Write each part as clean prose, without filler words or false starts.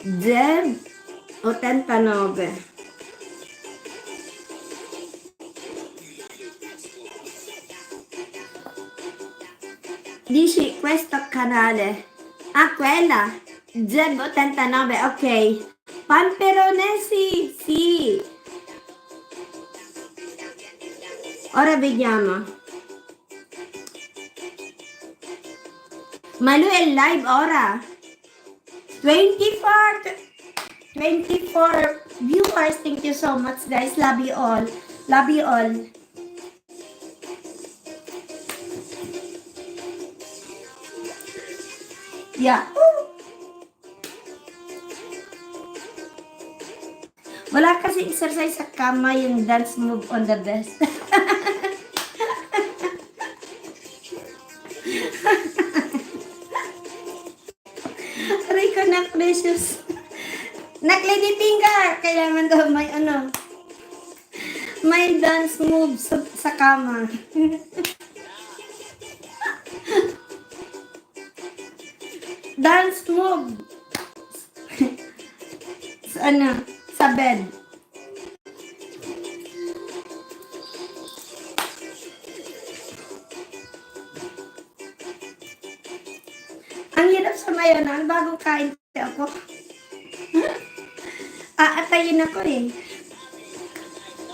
Zeb 89. Dici questo canale. Ah, quella. Zeb 89, ok. Pamperonesi, sì. Ora vediamo. Ma lui è live ora. 24 viewers. Thank you so much, guys. Love you all. Love you all. Yeah. Wala kasi exercise sa kama yung dance move on the desk. Aray ko na, precious. Naklady finger. Kailangan daw may may dance move sa kama. Dance move. Sa bed. Ang hirap sa mayonan, bagong kain ako. Aatayin ako eh.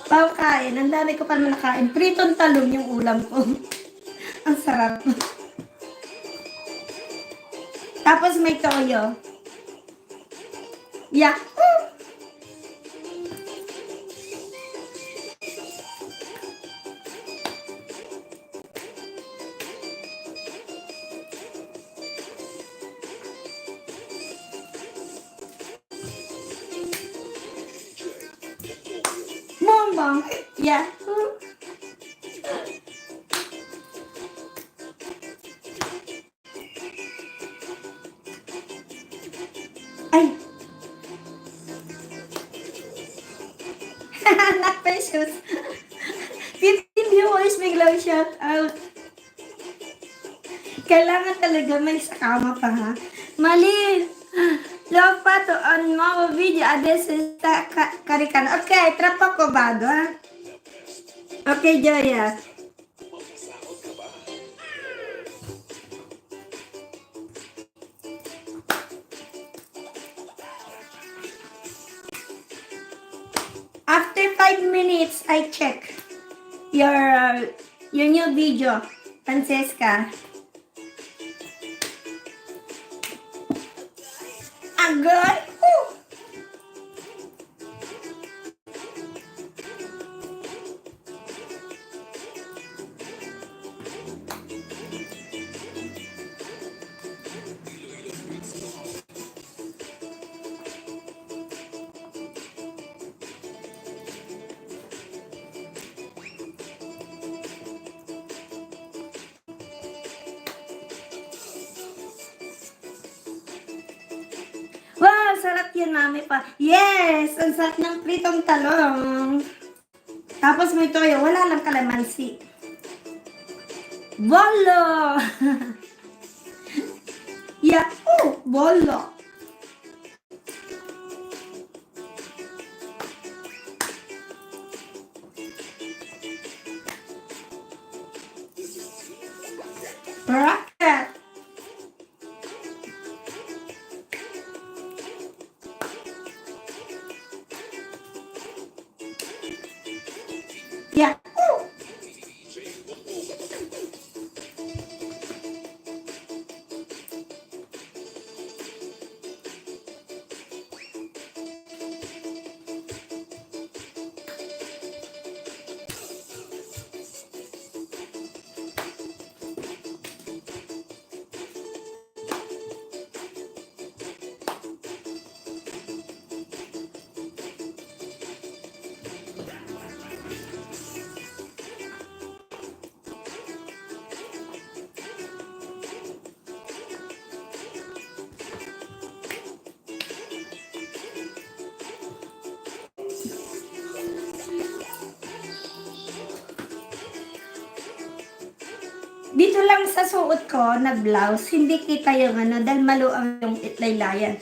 Bagong kain, ang dami ko pa naman nakain. Pritong talong yung ulam ko. Ang sarap. Tapos may toyo. Yeah. Mombong. Yeah. Ay. Not precious. 15 viewers, biglang shout out. Kailangan talaga may sakama pa, ha? Mali. Love pa to on mga video. Adesso sa karikan. Okay, trapa ko ba, ha? Okay, Joya. After 5 minutes, I check your new video, Francesca. Agad. Wow, sarap yan, mami pa. Yes, ang sarap ng pritong talong. Tapos may toyo, wala lang kalamansi. Bolo! Yeah, bolo. Rocket! Yeah. Dito lang sa suot ko na blouse, hindi kita yung dahil maluang yung laylayan.